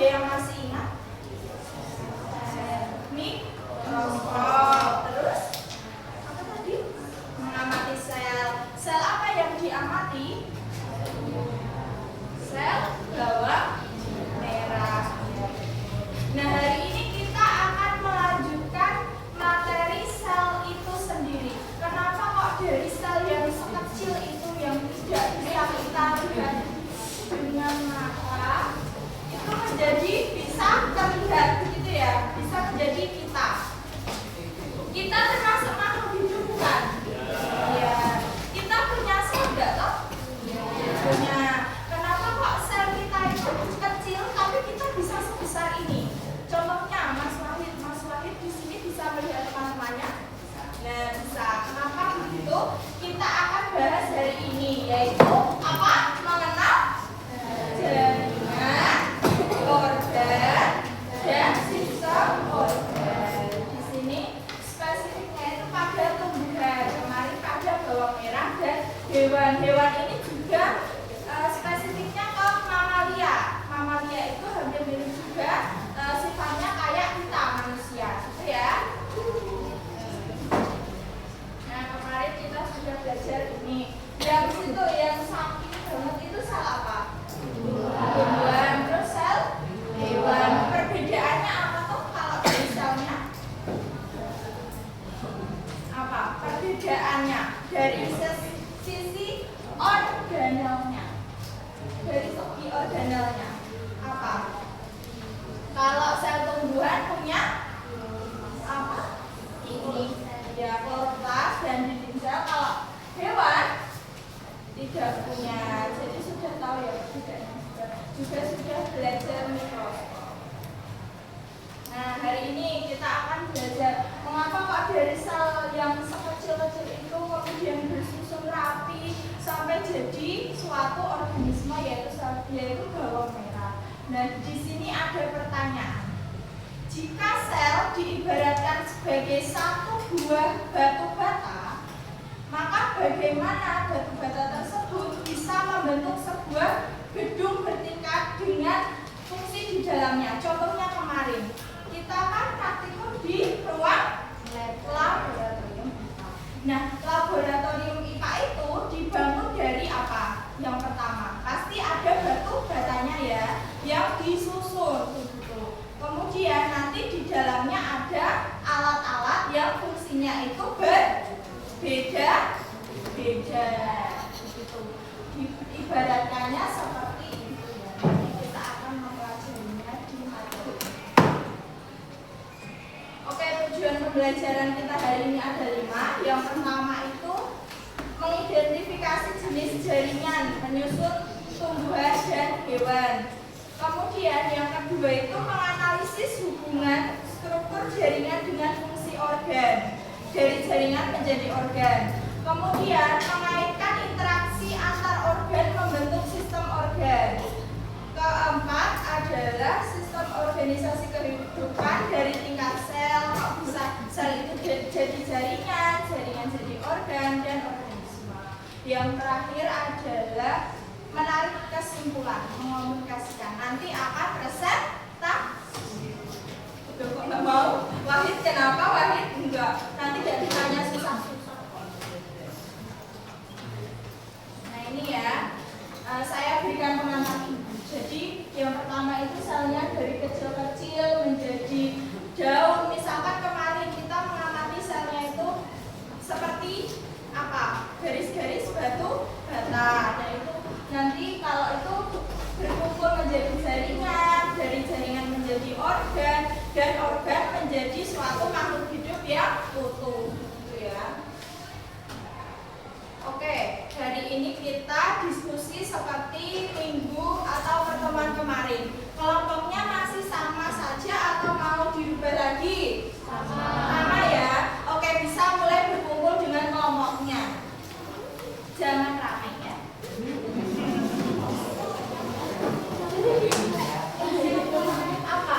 Ada yang masih ingat? Mikroskop. Terus apa tadi? Mengamati sel. Sel apa yang diamati? Sel bawang merah. Nah, hari ini kita akan melanjutkan materi sel itu sendiri. Kenapa kok dari sel yang sekecil itu yang tidak bisa kita lihat dengan mata itu menjadi bisa terlihat begitu ya, bisa menjadi kita. Kita termasuk makhluk hidup bukan? Ya. Kita punya sel enggak toh? Punya. Kenapa kok sel kita itu kecil tapi kita bisa sebesar ini? Contohnya Mas Wahid di sini bisa melihat teman-temannya. Nah, bisa. Kenapa begitu? Kita akan bahas hari ini yaitu apa? Mengenal jaringan, organ, dan sistem organ. Di sini spesifiknya itu pada tumbuhan, kemarin pada bawang merah dan hewan-hewan ini juga spesifiknya ke mamalia. Mamalia itu hampir mirip juga sifatnya kayak kita manusia, gitu ya. Nah, kemarin kita sudah belajar ini. Yang situ yang samping banget itu sel apa? Tumbuhan. Terus sel hewan. Perbedaannya apa tuh kalau dari selnya? Apa? Perbedaannya dari sisi organelnya. Dari segi organelnya apa? Kalau sel tumbuhan punya apa? Ini ya, kloroplas dan dinding sel. Kalau hewan tidak punya. Jadi sudah tahu ya perbedaannya. Juga sudah belajar mikroskop. Nah, hari ini kita akan belajar mengapa kok dari sel yang sekecil-kecil itu kemudian bersusun rapi sampai jadi suatu organisme yaitu bawang merah. Nah, di sini ada pertanyaan. Jika sel diibaratkan sebagai satu buah batu bata, maka bagaimana batu bata tersebut bisa membentuk sebuah gedung bertingkat dengan fungsi di dalamnya? Contohnya kemarin, kita kan praktikum di ruang laboratorium. Nah, laboratorium IPA itu dibangun dari apa? Yang pertama, pasti ada batu batanya ya, yang disusun begitu. Kemudian nanti di dalamnya ada alat-alat yang fungsinya itu berbeda-beda. Begitu. Ibaratkannya seperti itu ya. Nanti kita akan mempelajarinya di materi. Oke, tujuan pembelajaran kita hari ini ada 5. Yang pertama itu mengidentifikasi jenis jaringan menyusun tumbuhan dan hewan. Kemudian yang kedua itu menganalisis hubungan struktur jaringan dengan fungsi organ. Dari jaringan menjadi organ. Kemudian mengaitkan interaksi antar organ membentuk sistem organ. Keempat adalah sistem organisasi kehidupan dari tingkat sel. Kok bisa sel itu jadi jaringan, jaringan jadi organ dan organisme. Yang terakhir adalah menarik kesimpulan, mengomunikasikan. Nanti akan presentasi. Udah kok nggak mau? Wahid kenapa? Wahid enggak. Nanti gak ditanya susah-susah. Nah ini ya, saya berikan pengantar. Jadi yang pertama itu selnya dari kecil-kecil menjadi daun. Misalkan kemarin kita mengamati selnya itu seperti apa? Garis-garis batu bata. Nah itu nanti kalau itu berkumpul menjadi jaringan, dari jaringan menjadi organ, dan organ menjadi suatu makhluk hidup yang utuh, gitu ya. Oke, hari ini kita diskusi seperti minggu atau pertemuan kemarin. Kelompoknya masih sama saja atau mau dirubah lagi? Sama ya. Oke, bisa mulai berkumpul dengan kelompoknya. Jangan ramai ya. Apa?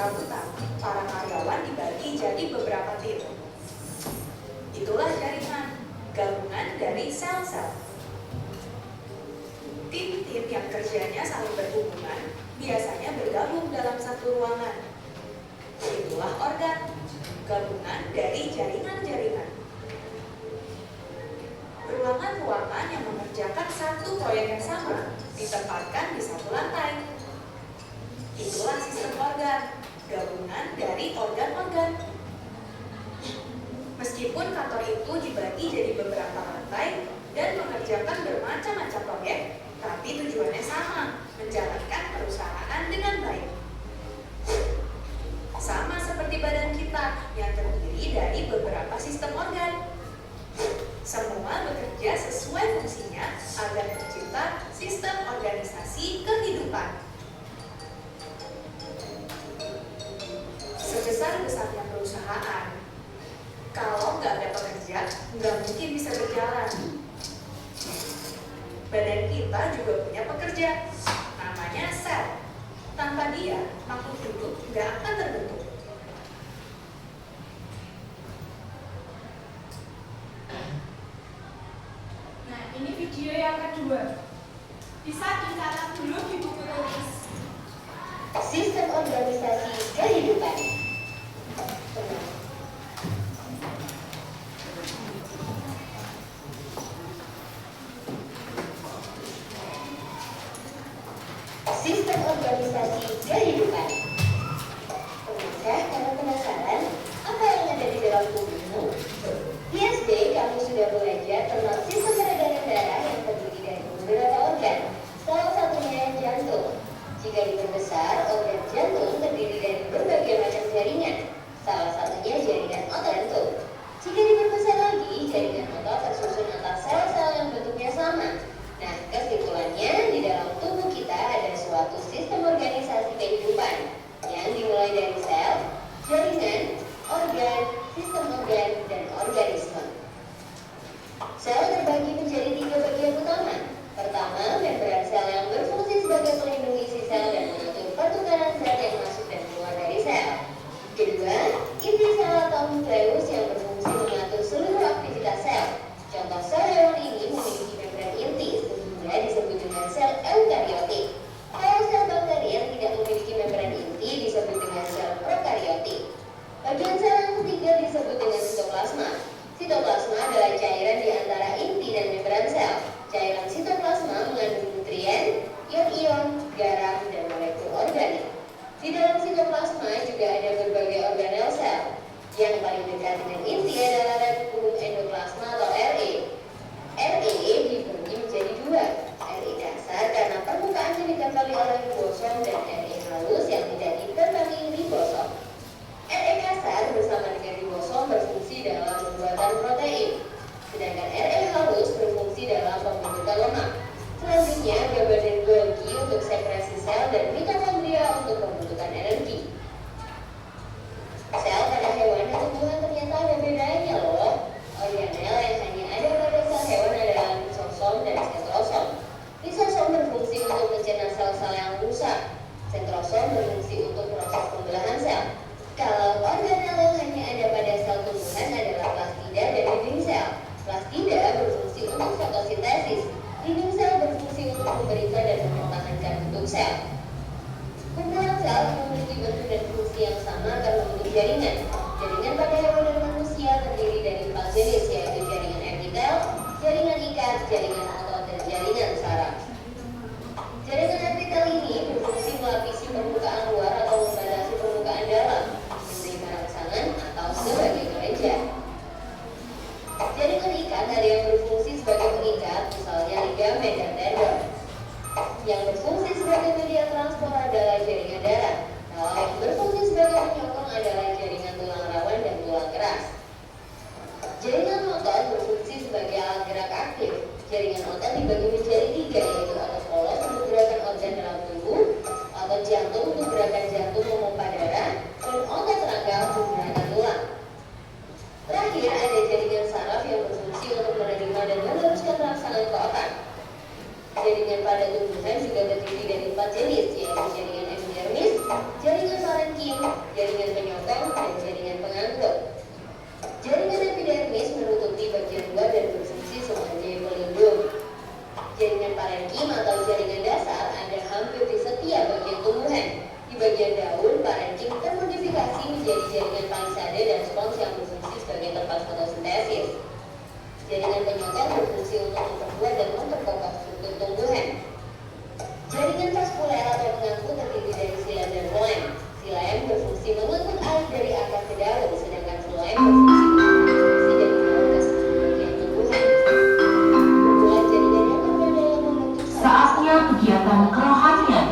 serabutan, para karyawan dibagi jadi beberapa tim. Itulah jaringan, gabungan dari sel-sel. Tim-tim yang kerjanya saling berhubungan biasanya bergabung dalam satu ruangan. Itulah organ, gabungan dari jaringan-jaringan. Ruangan-ruangan yang mengerjakan satu proyek yang sama ditempatkan di satu lantai. Itulah sistem organ, gabungan dari organ-organ. Meskipun kantor itu dibagi jadi beberapa lantai dan mengerjakan bermacam-macam proyek, tapi tujuannya sama, menjalankan perusahaan dengan baik. Sama seperti badan kita yang terdiri dari beberapa sistem organ. Semua bekerja sesuai fungsinya agar tercipta sistem organisasi kehidupan. Sebesar-besarnya perusahaan, kalau nggak ada pekerja, nggak mungkin bisa berjalan. Badan kita juga punya pekerja, namanya sel. Tanpa dia, makhluk hidup nggak akan terbentuk. Nah, ini video yang kedua. Bisa dicatat dulu di buku tulis. Sistem organisasi kehidupan. Sistem organisasi kehidupan. Pemirsa, kalau penasaran apa yang ada di dalam tubuhmu? Di SD, kamu sudah belajar tentang sistem peredaran darah yang terdiri dari beberapa organ. Salah satunya jantung. Jika diperbesar, organ jantung terdiri dari berbagai macam jaringan. Salah satunya jaringan otot jantung. Jika diperbesar lagi, jaringan otot tersusun atas sel-sel yang bentuknya sama. Nah, kesimpulannya di dalam tubuh kita ada suatu sistem organisasi kehidupan yang dimulai dari sel, jaringan, organ, sistem organ, dan organisme. Sel terbagi menjadi 3 bagian utama. Pertama, membran sel yang berfungsi sebagai pelindung isi sel dan mengatur pertukaran zat yang masuk dan keluar dari sel. Kedua, inti sel atau nukleus yang berfungsi mengatur seluruh aktivitas sel. Contoh sel hewan ini memiliki membran inti sehingga disebut dengan sel eukariotik. Kalau sel bakteri yang tidak memiliki membran inti disebut dengan sel prokariotik. Bagian sel yang ketiga disebut dengan sitoplasma. Sitoplasma adalah cairan di antara inti dan membran sel. Cairan sitoplasma mengandung nutrien, ion-ion, garam, dan molekul organik. Di dalam sitoplasma juga ada berbagai organel sel. Yang paling dekat dengan inti adalah retikulum endoplasma atau RE. RE dibagi menjadi 2. RE dasar karena permukaannya ditempeli oleh ribosom dan RE halus yang tidak ditempeli ribosom. RE kasar bersama dengan ribosom berfungsi dalam pembuatan protein, sedangkan RE halus berfungsi dalam pembentukan lemak. Selanjutnya ada badan Golgi untuk sekresi sel dan mitokondria untuk pembentukan energi. Sel pada hewan dan tumbuhan ternyata ada bedanya loh. Organel yang hanya ada pada sel hewan adalah lisosom dan sentrosom. Lisosom berfungsi untuk mencerna sel-sel yang rusak. Sentrosom berfungsi untuk proses pembelahan sel. Kalau organel yang hanya ada pada sel tumbuhan adalah plastida dan dinding sel. Plastida berfungsi untuk fotosintesis. Dinding sel berfungsi untuk memberikan dan mempertahankan bentuk sel. Kumpulan sel yang memiliki bentuk dan fungsi yang sama akan membentuk jaringan. Jaringan pada hewan dan manusia terdiri dari 4 jenis, yaitu jaringan epitel, jaringan ikat, jaringan otot, dan jaringan saraf. Jaringan epitel ini berfungsi melapisi permukaan luar atau membatasi permukaan dalam, memberi rangsangan atau sebagai kelenjar. Jaringan ikat ada yang berfungsi sebagai pengikat, misalnya ligamen dan tendon. Yang berfungsi sebagai media transport adalah jaringan darah. Kalau yang berfungsi sebagai penyokong adalah jaringan tulang rawan dan tulang keras. Jaringan otot berfungsi sebagai alat gerak aktif. Jaringan otot dibagi menjadi 3, yaitu otot polos untuk gerakan organ dalam tubuh, otot jantung untuk gerakan jantung memompa darah, dan otot rangka untuk gerakan tulang. Terakhir ada jaringan saraf yang berfungsi untuk menerima dan meneruskan rangsangan ke otak. Jaringan pada tumbuhan juga terdiri dari 4 jenis, yaitu jaringan tumbuhan. Di bagian daun, parenting termodifikasi menjadi jaringan palisade dan spons yang berfungsi sebagai tempat fotosintesis. Jaringan penyokong berfungsi untuk memperkuat dan memperkokoh struktur tumbuhan. Jaringan vaskuler atau pengangkut terdiri dari xilem dan floem. Xilem berfungsi mengangkut air dari akar ke daun, sedangkan floem berfungsi mengangkut dari daun ke seluruh bagian tumbuhan. Hubungan jaringan yang berbeda yang membentuk Saatnya kegiatan kerohanian.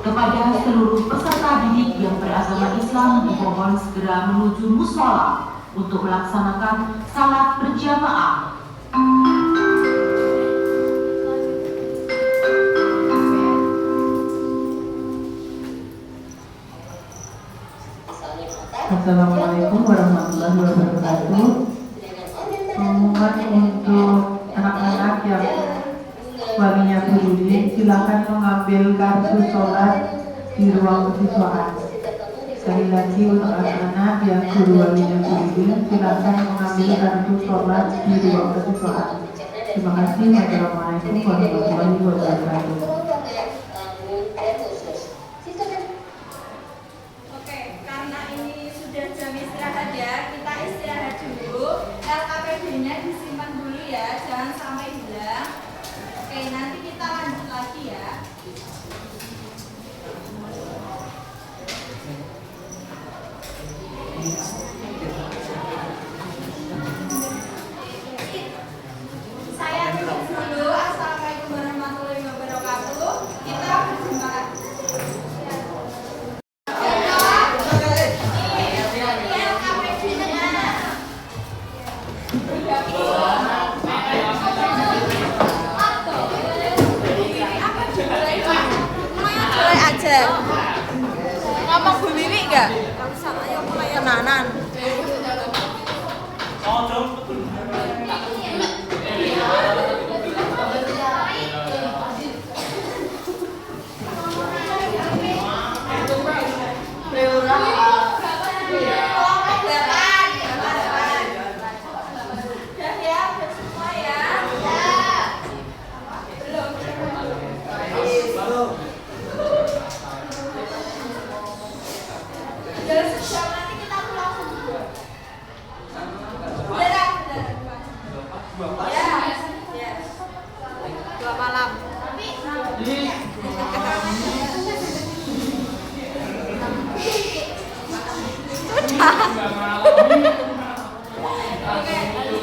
Kepada seluruh peserta didik yang beragama Islam dimohon segera menuju mushola untuk melaksanakan salat berjamaah. Assalamualaikum warahmatullahi wabarakatuh. Pengumuman untuk anak-anak yang walinya berizin, silakan mengambil kartu sholat di ruang kesiswaan. Sekali lagi untuk anak-anak yang guru walinya berizin, silakan mengambil kartu sholat di ruang kesiswaan. Terima kasih. Wassalamualaikum warahmatullahi wabarakatuh. Oke, karena ini sudah jam istirahat ya, kita istirahat dulu. LKPD-nya disimpan dulu ya, jangan sampai hilang. Oke, nanti kita lanjut lagi ya. Saya tutup dulu. Assalamualaikum warahmatullahi wabarakatuh. Kita berjumpa lagi. Mulai aja. Ngomong Bu Wiwi enggak? Enggak usah, ayo mulai tenanan.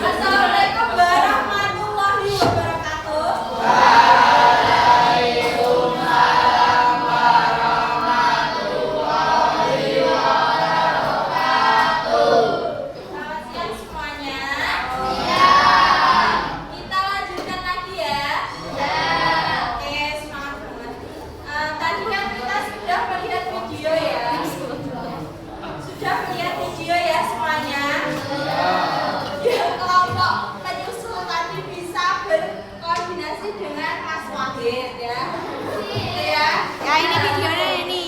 Assalamualaikum warahmatullahi wabarakatuh. Selamat siang semuanya. Kita lanjutkan lagi ya. Oke, semangat banget. Tadi kan kita sudah melihat video ya. Sudah melihat video ya semuanya. Ya, kelompok penyusul tadi bisa berkoordinasi dengan Mas Wahid ya. Oke ya. Ya ini videonya ini.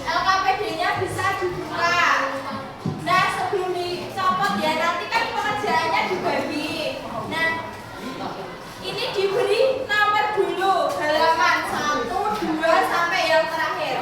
LKPD-nya bisa dibuka. Nah, sebelum dicopot ya, nanti kan pengerjaannya dibagi. Nah, ini diberi nomor dulu, halaman 1, 2 sampai yang terakhir.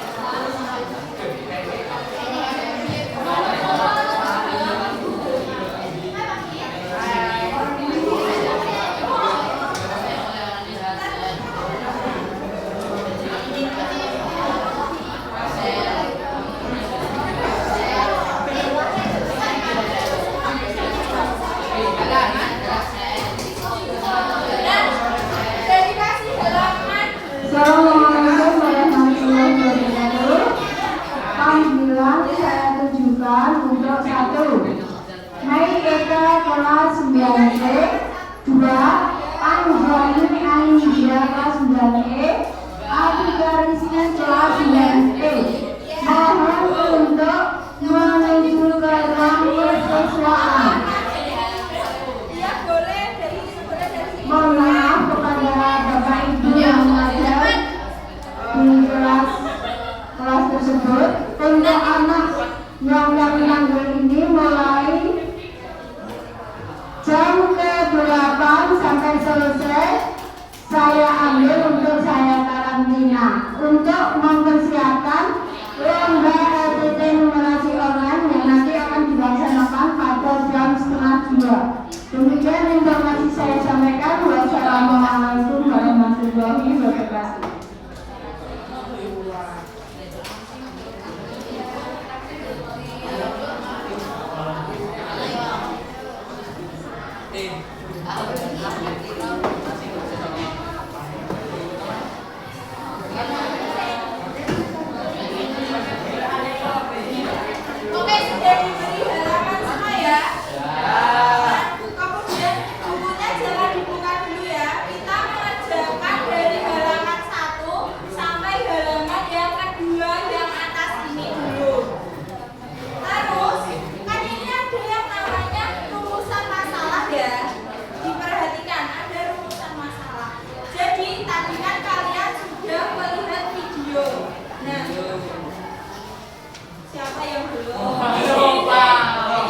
yang belum.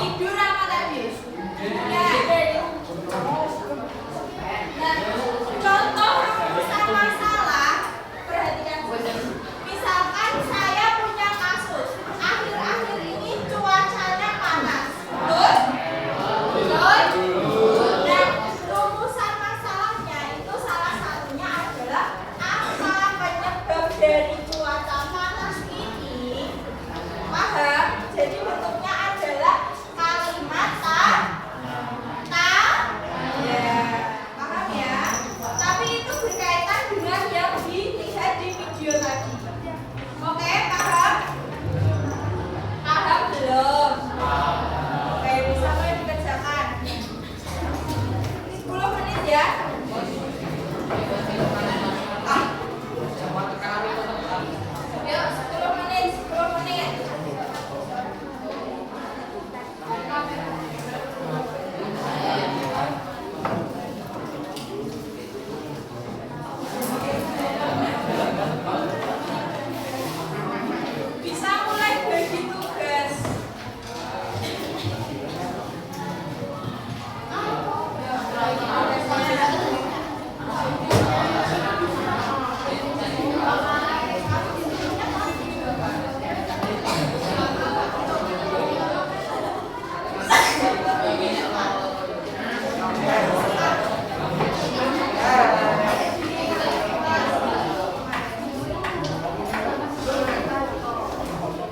Tidur apa tadi? Ya. Nah, contoh rumusan masalah, perhatikan sini. Misalkan saya punya kasus, akhir-akhir ini cuacanya panas. Betul? Betul? Nah, rumusan masalahnya itu salah satunya adalah apa penyebab dari cuaca panas ini? Paham? Jadi bentuknya adalah kalimat ya, paham ya? Tapi itu berkaitan dengan yang dilihat di video tadi. Oke, paham? Paham belum? Oke, bisa mulai dikerjakan. Ini 10 menit ya. Yuk, 10 menit, 10 menit. Bisa mulai bagi tugas.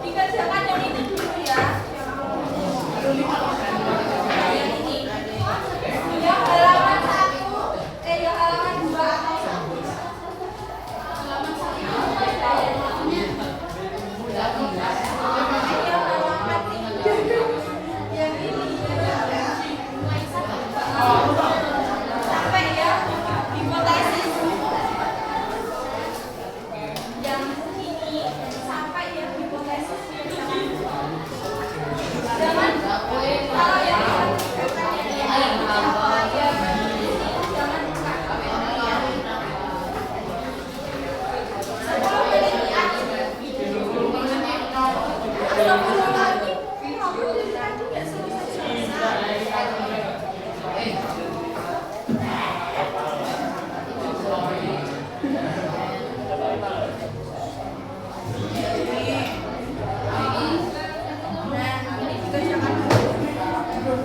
Dikerjakan yang itu dulu ya. Yang ini. Yang halaman 1, yang halaman 2 atau 1. Halaman 1. Yang halaman 3. Yang ini. Sampai ya hipotesis. Yang ini sampai yang hipotesis. Jangan kalau yang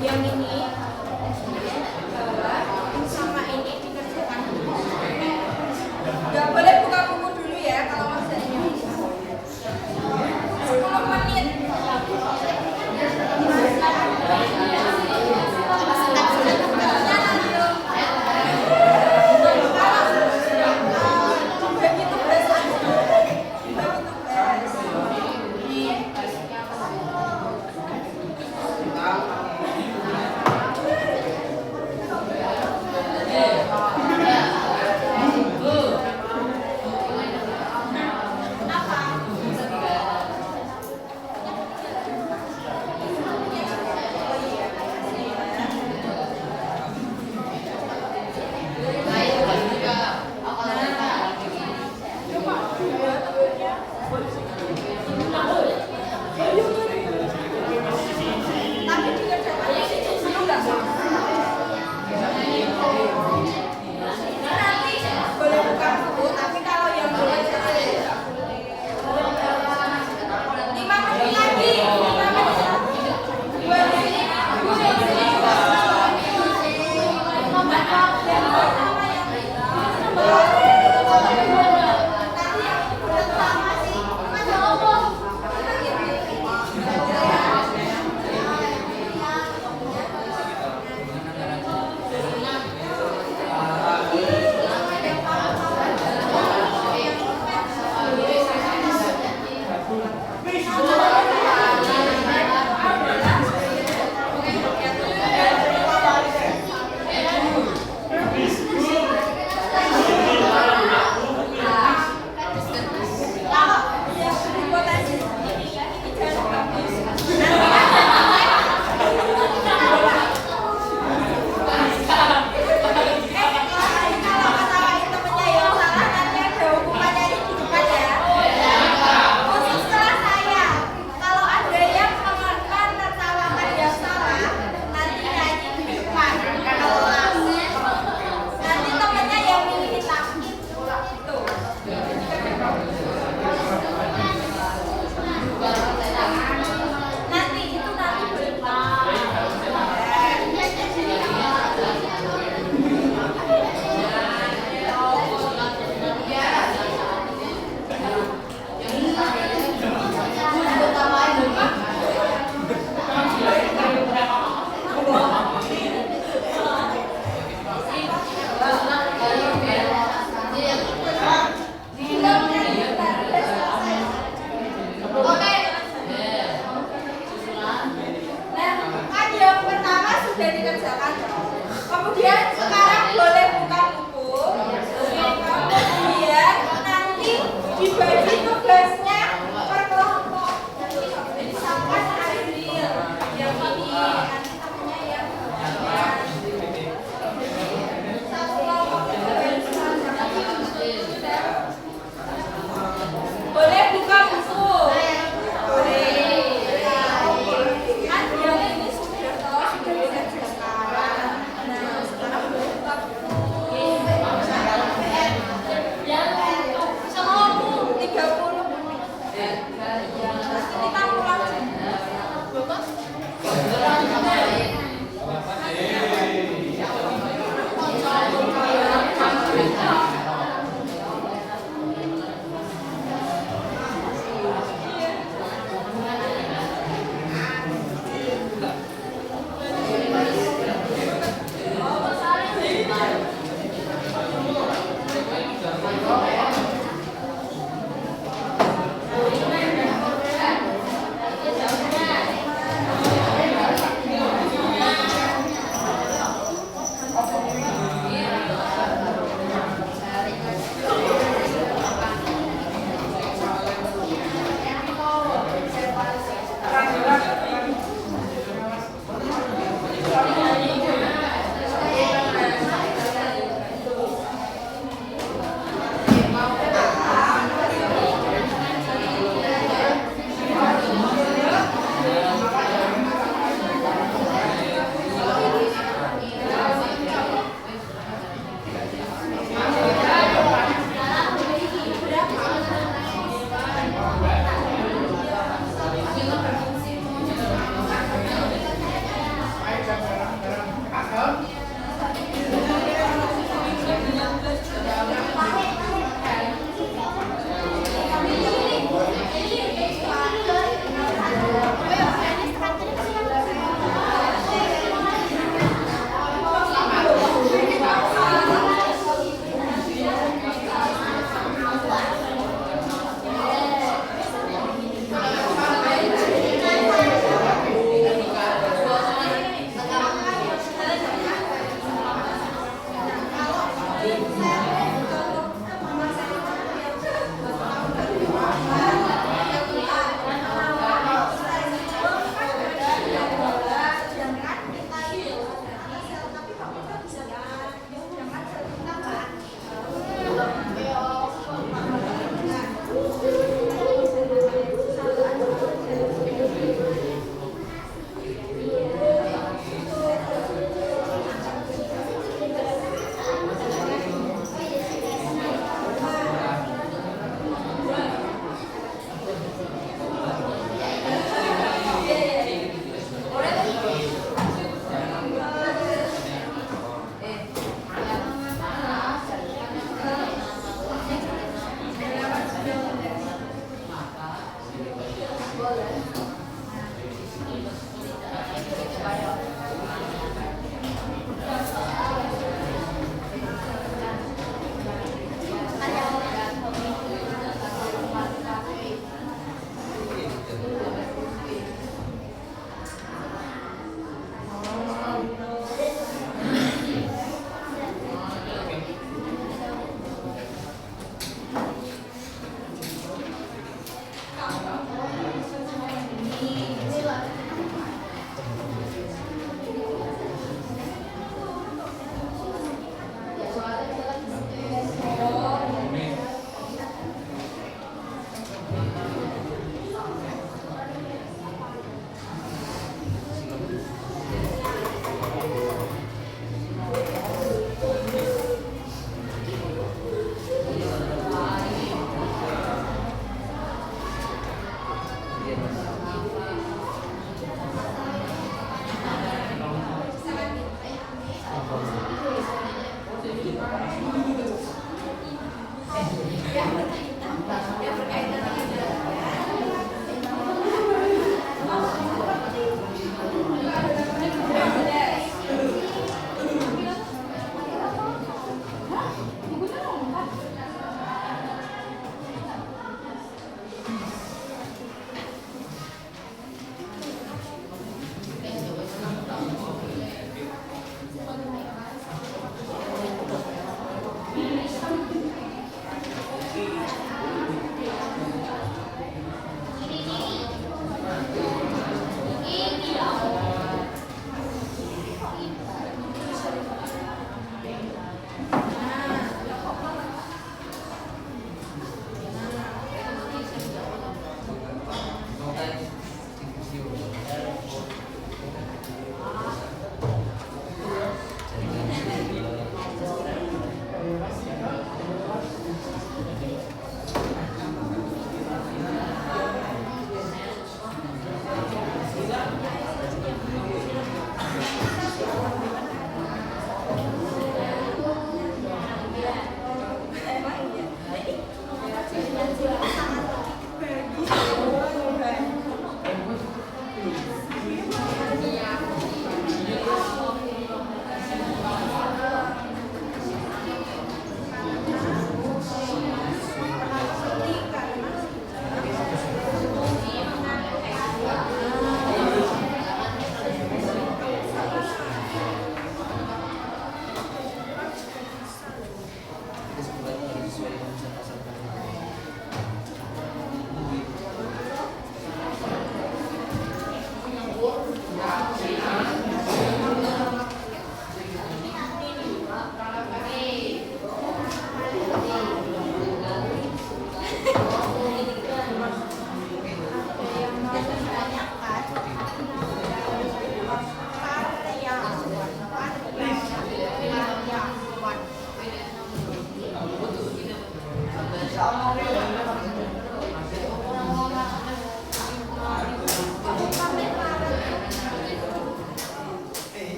yang ini sama ini dikerjakan dulu. Gak boleh buka buku dulu ya kalau masih ini. 10 menit.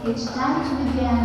It's time to begin.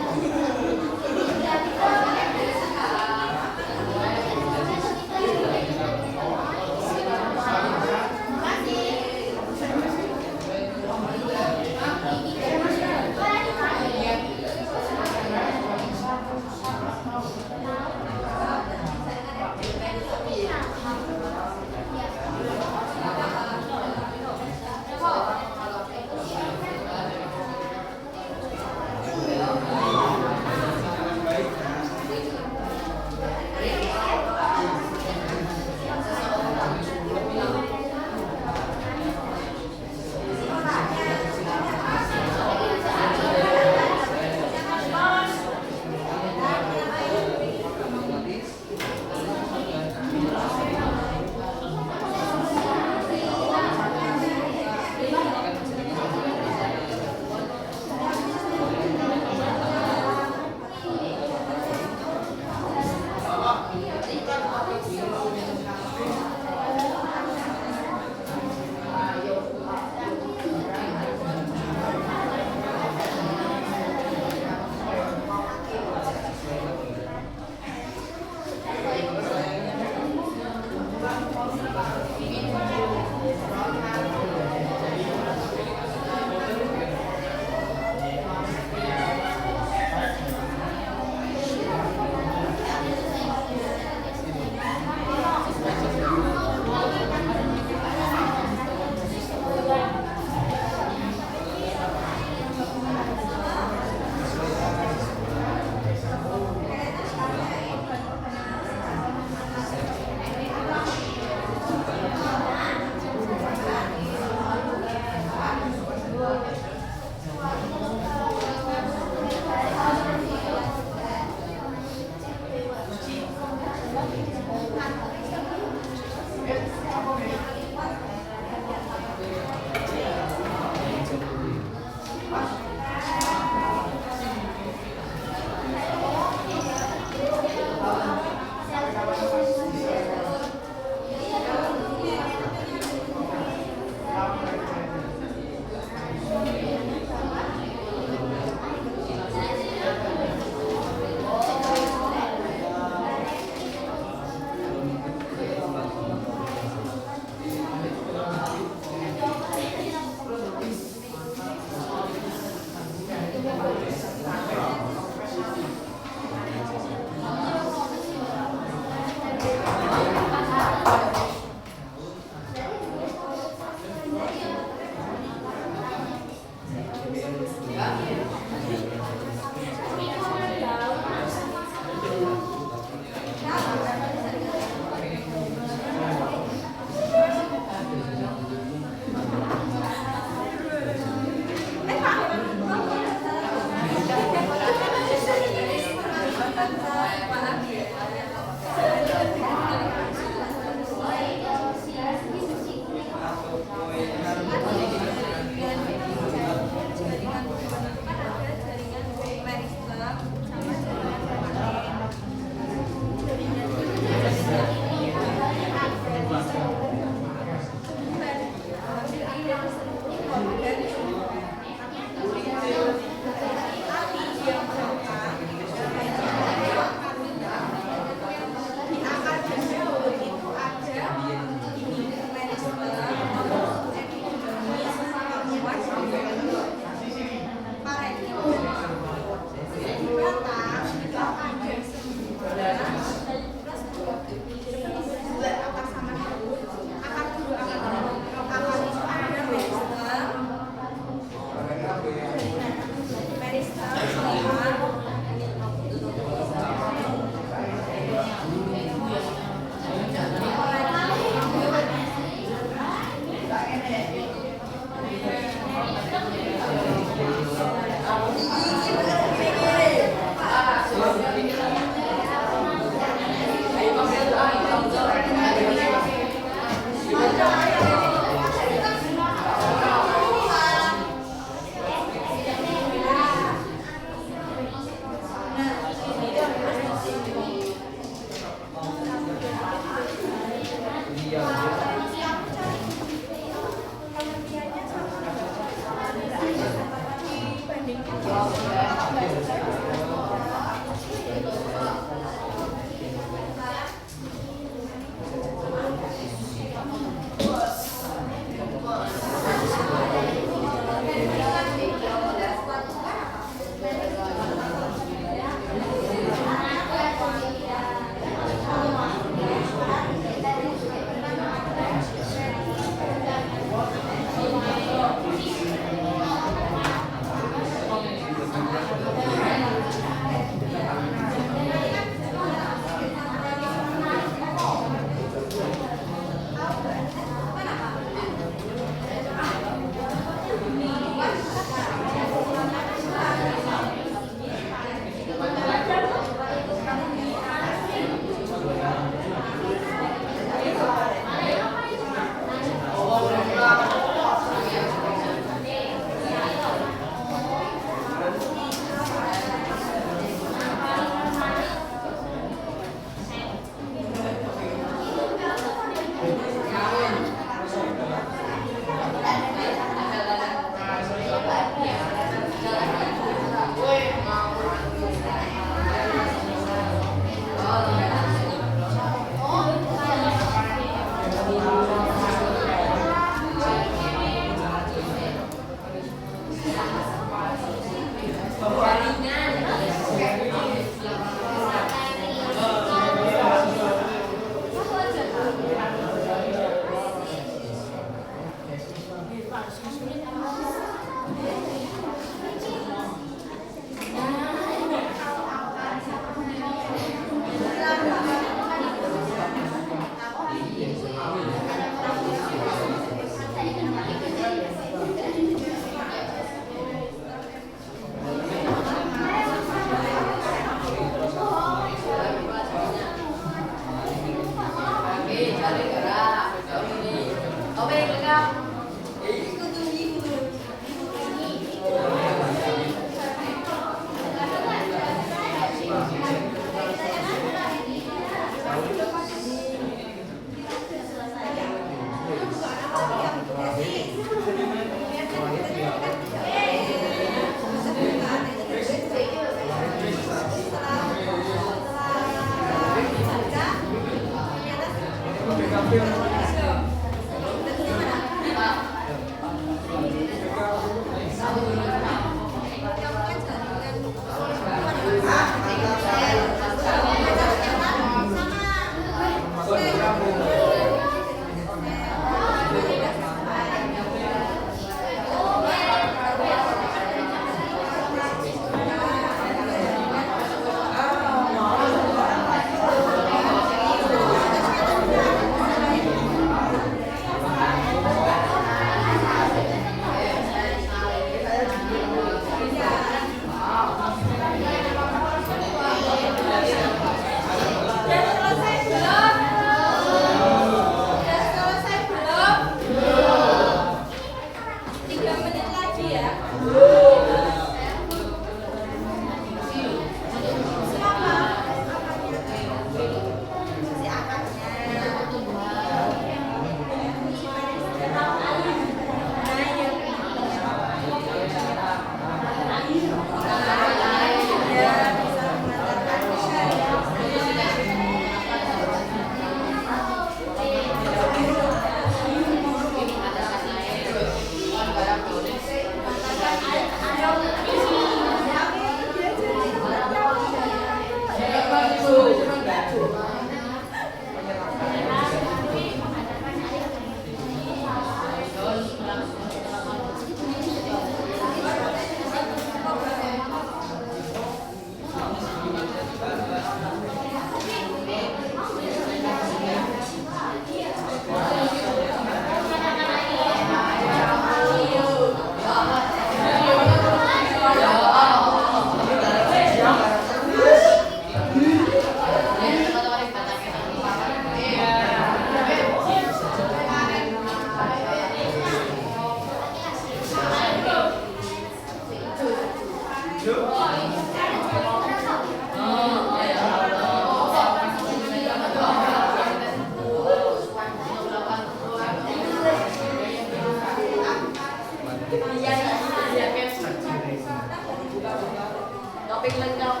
Topik lengkap.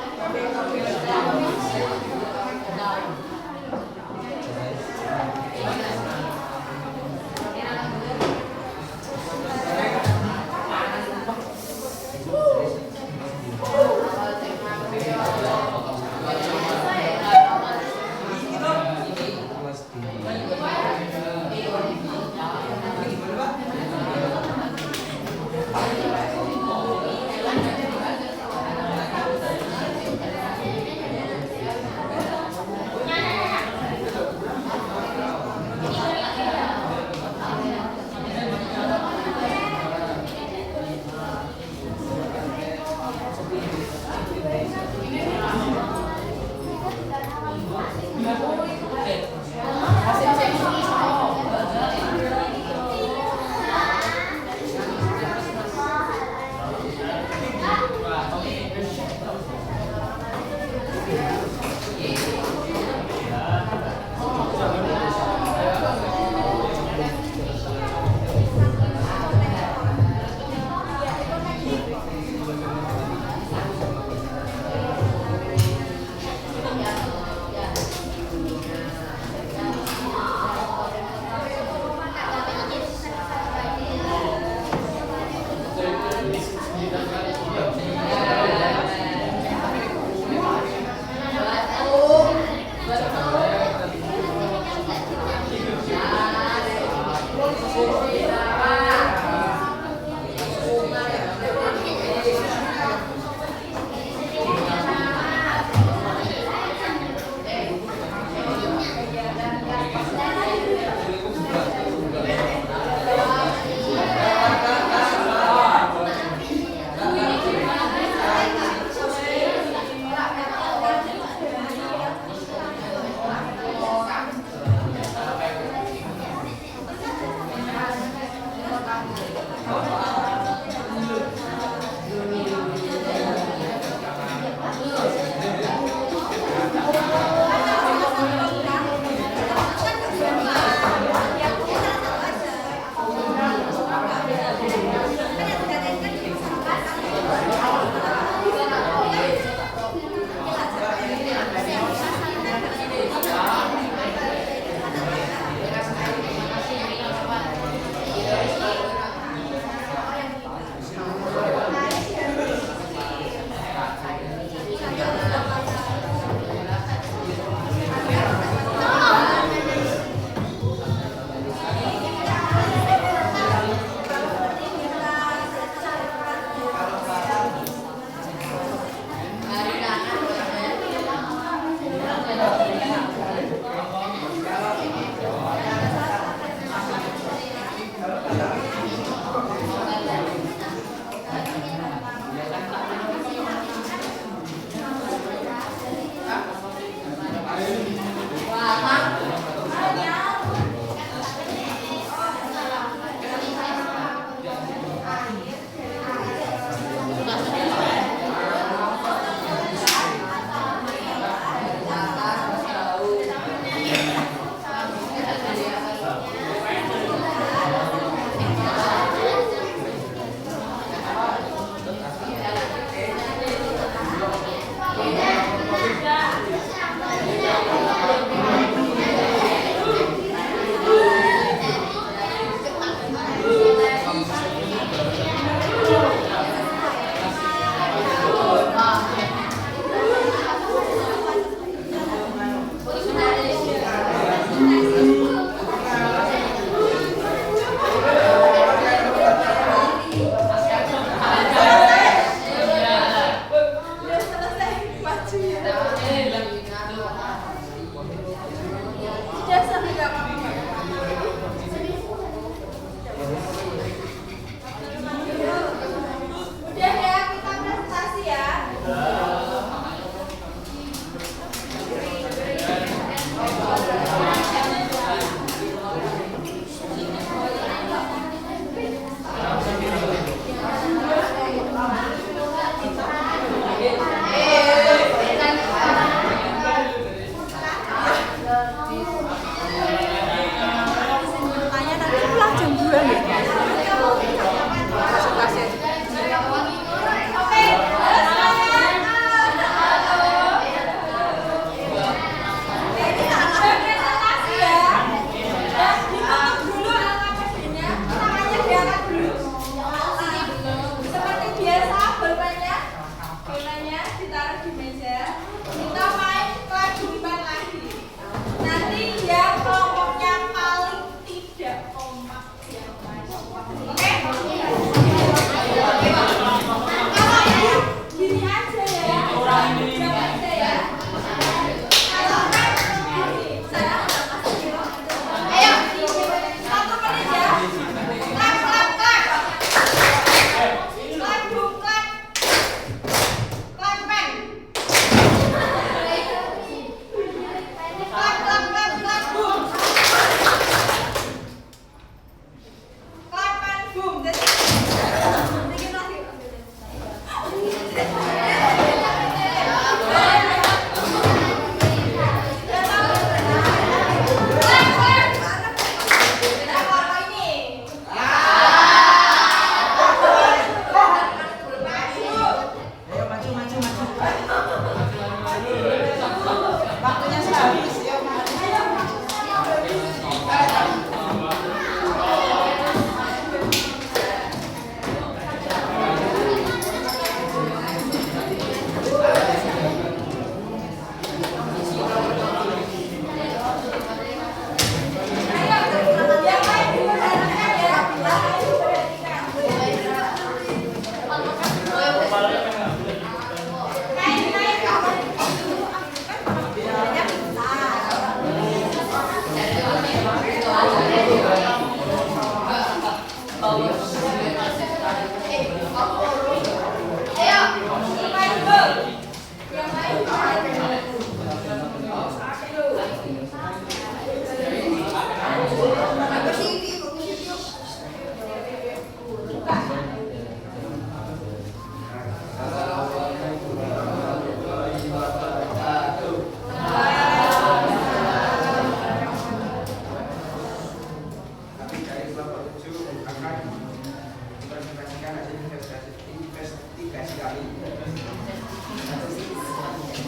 sekali.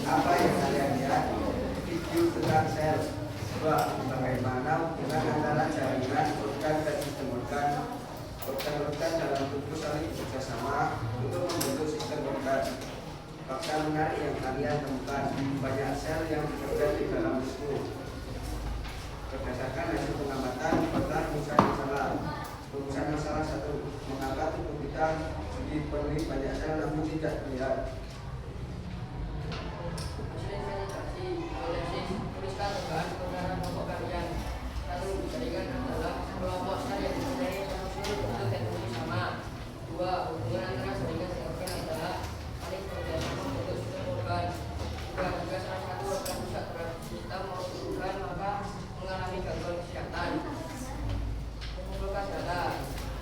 Apa yang kalian lihat? Video tentang sel. 2. Bagaimana hubungan antara jaringan organ dan sistem organ. Organ-organ dalam tubuh saling bekerjasama untuk membentuk sistem organ. Fakta menarik yang kalian temukan, banyak sel yang bekerja di dalam tubuh. Berdasarkan hasil pengamatan, adalah rumusan yang salah. Rumusan yang salah 1. Mengapa tubuh kita dipenuhi banyak sel namun tidak terlihat? Tuliskan dugaan kebenaran pokok kalian. 1. Jaringan adalah kelompok sel yang mempunyai struktur bentuk dan fungsi sama. 2. Hubungan antara jaringan dan organ adalah saling bekerjasama membentuk sistem organ. 3. Jika salah satu organ rusak terhadap sistem maupun organ, maka mengalami gangguan kesehatan. Mengumpulkan data.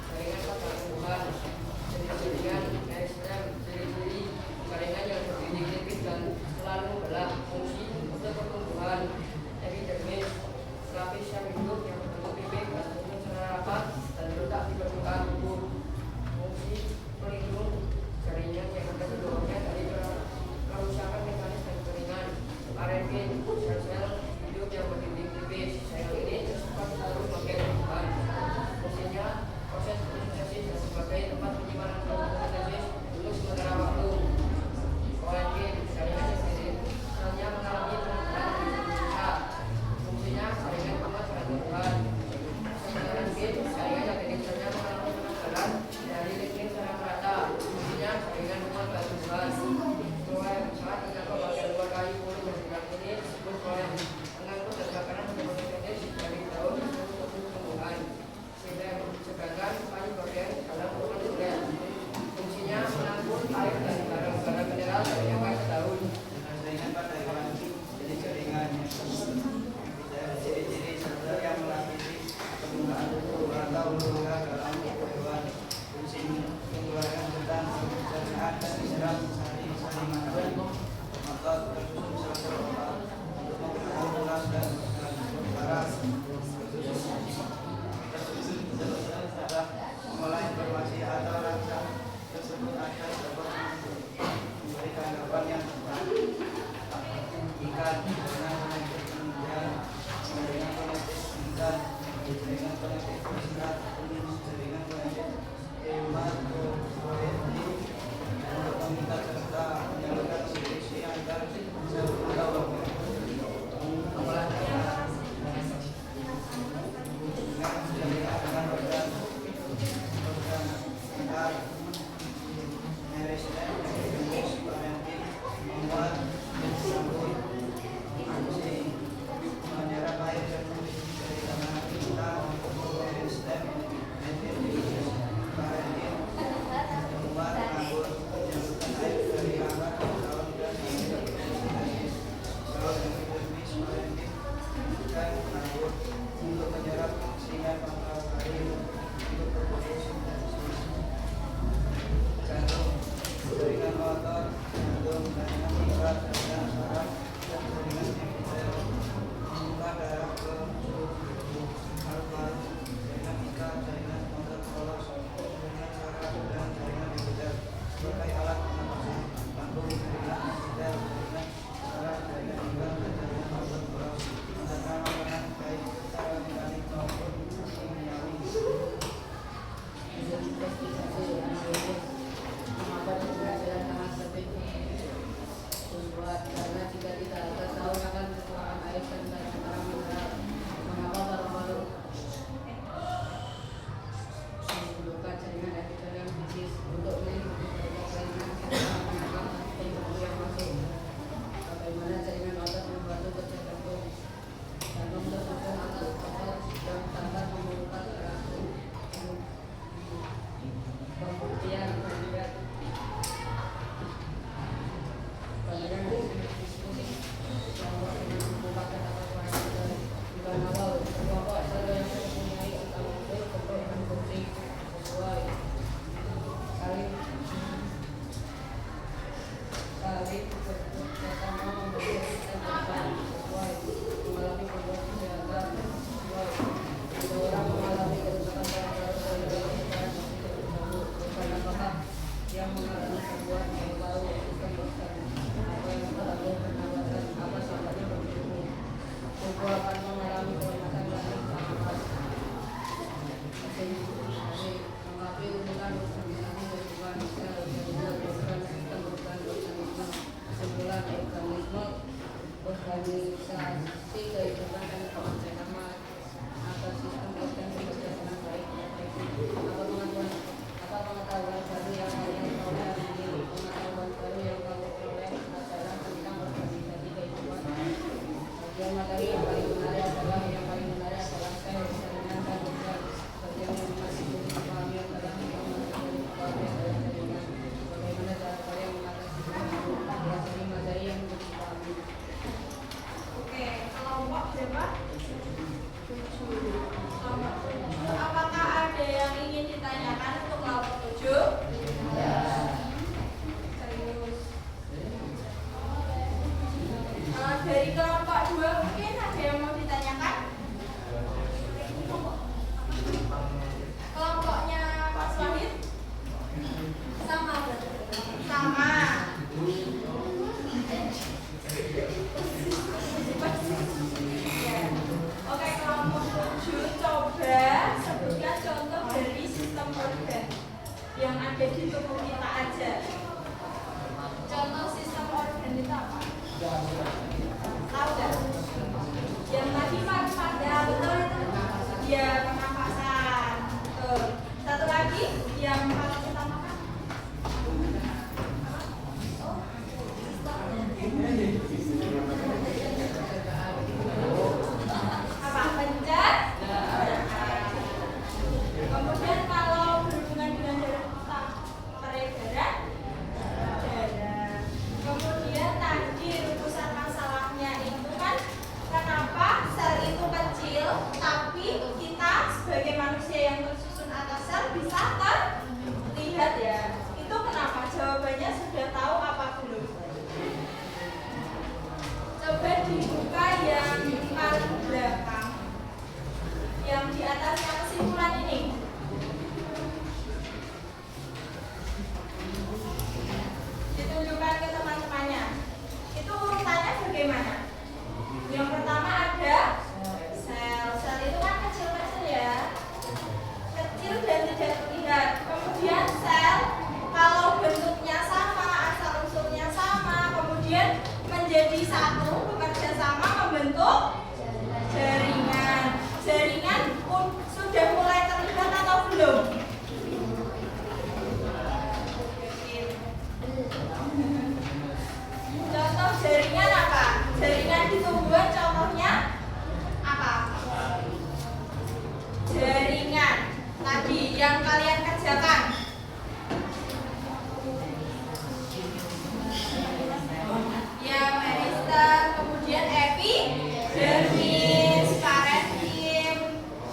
Jaringan pada hubungan jaringan stem, ciri-ciri jaringan yang berdiri dan selalu membelah. Fungsi untuk pertumbuhan epidermis, lapis sel hidup yang berbentuk pipih dan menyusun secara rapat dan terletak di permukaan tubuh. Fungsi pelindung jaringan yang ada di bawahnya dari kerusakan mekanis dan keringan. Parenkin, sel-sel hidup yang berdinding tipis. Sel ini bersifat selalu bagian permukaan. Fungsinya proses fotosintesis dan sebagai tempat penyimpanan fotosintesis untuk sementara waktu. Parenkin, jaringan yang selnya mengalami penurunan di Indonesia. Fungsinya jaringan kuat dan tumbuhan. Sementara jaringan yang selnya mengalami penanggalan dari lingkring secara merata. Fungsinya jaringan kuat dan tumbuhan. Proyek yang besar menyangkut bagian luar kayu kulit dan gerak ini disebut proyek mengangkut dan bakaran fotosintesis dari daun dan seluruh tumbuhan. Sedangkan kayu bagian dalam urutan tulen. Fungsinya mengangkut air dan garam mineral dari akar daun. Jaringan pada hewan, jadi jaringan ciri-ciri sel yang melapisi permukaan tubuh atau lembaga dalam tubuh hewan. Fungsi mengeluarkan tentang pencernaan dan diserap saling makan. Otot tersusun sel otot untuk menggunakan tulas dan darah. Adalah mengolah informasi atau rangsang tersebut agar dapat memberi tanggapan yang tepat. Ikan dengan penyakit menunjang, dengan penyakit meningkat, dengan penyakit bersifat, dengan penyakit hematopoietik untuk meningkat serta menyalurkan sekresi antar sel atau organ. Dengan organ antar meristem, parenkin, membuat sambut, fungsi menyerap air dan dari tanah kita, meristem, meristem, parenkin, membuat rambut, menyalurkan air dari alat, daun dan kalau epidermis, parenkin, dan rambut untuk menyerap oksigen atau air untuk berfotosintesa. ada di tubuh kita aja. Contoh sistem organ itu apa? Tahu nggak? Yang tadi pada betul itu dia pernapasan. Satu lagi yang paling utamakan apa? Pencernaan. Kemudian kalau berhubungan dengan darah peredaran darah. Kemudian tadi rumusan masalahnya itu kan kenapa sel itu kecil tapi kita sebagai manusia yang tersusun atas sel bisa terlihat ya. Itu kenapa? Jawabannya sudah tahu apa belum? Coba dibuka yang paling belakang. Yang di atasnya kesimpulan ini. Ditunjukkan ke teman-temannya. Itu urutannya bagaimana? Yang pertama ada sel. Sel itu kan kecil-kecil ya. Kecil dan tidak terlihat. Kemudian sel kalau bentuknya sama, asal usulnya sama, kemudian menjadi satu, bekerja sama membentuk jaringan. Jaringan sudah mulai terlihat atau belum? Contoh jaringan apa? Jaringan di tumbuhan contohnya apa? Jaringan tadi yang kalian kerjakan. Ya, meristem, kemudian epidermis, parenkim,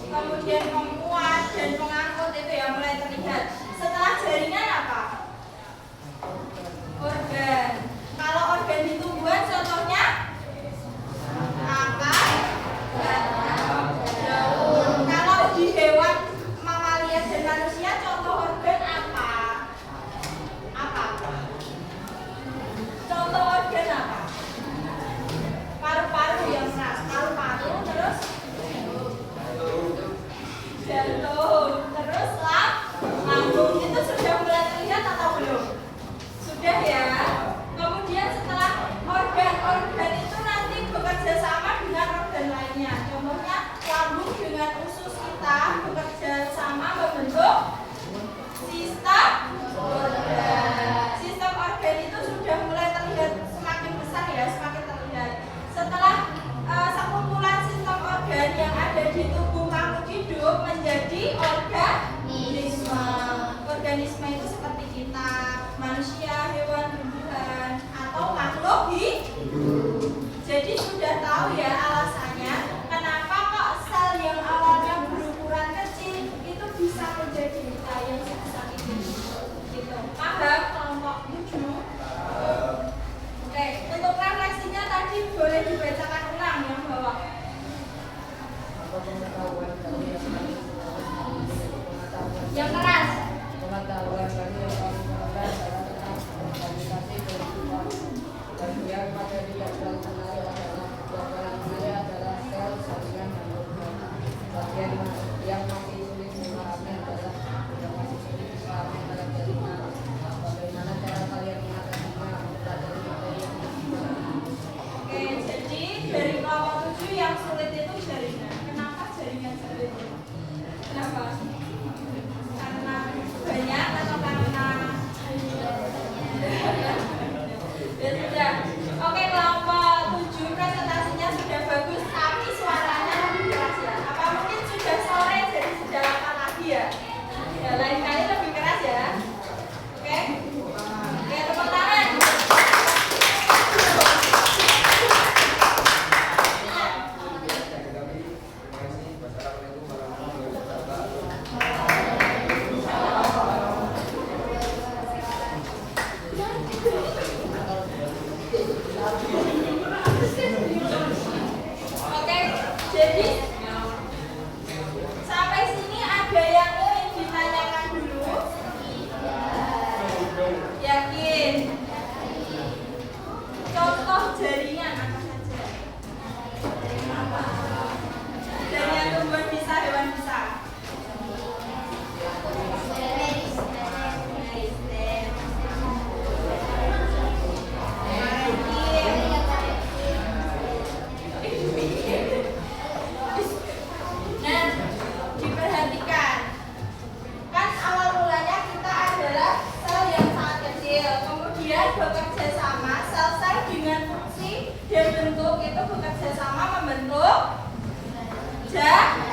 kemudian penguat dan pengangkut itu yang mulai terlihat. Setelah jaringan apa? Organ. Kalau organ di tumbuhan contohnya akar, daun. Kalau di hewan mamalia dan manusia contoh organ apa? Apa? Contoh organ apa? Paru-paru yang keras, paru-paru, terus jantung, terus lambung. Itu sudah mulai terlihat atau belum? Sudah ya. Kemudian setelah organ-organ itu nanti bekerja sama dengan organ lainnya. Contohnya lambung dengan usus kita bekerja sama membentuk sistem organ. Sistem organ itu sudah mulai terlihat semakin besar ya, semakin terlihat. Setelah sekumpulan sistem organ yang ada di tubuh makhluk hidup menjadi organisme. Organisme itu seperti kita, manusia, hewan, tumbuhan, atau makhluk hidup. Jadi sudah tahu ya alasannya kenapa kok sel yang awalnya berukuran kecil itu bisa menjadi yang sebesar itu. Gitu. Paham kelompok 7? Oke, untuk refleksinya tadi boleh dibacakan ulang yang bawah. Yang keras. Pengetahuan bagi yang paling mengenal dalam tentang organisasi kehidupan dan yang pada tidak terkenal adalah yang paling mulia adalah Da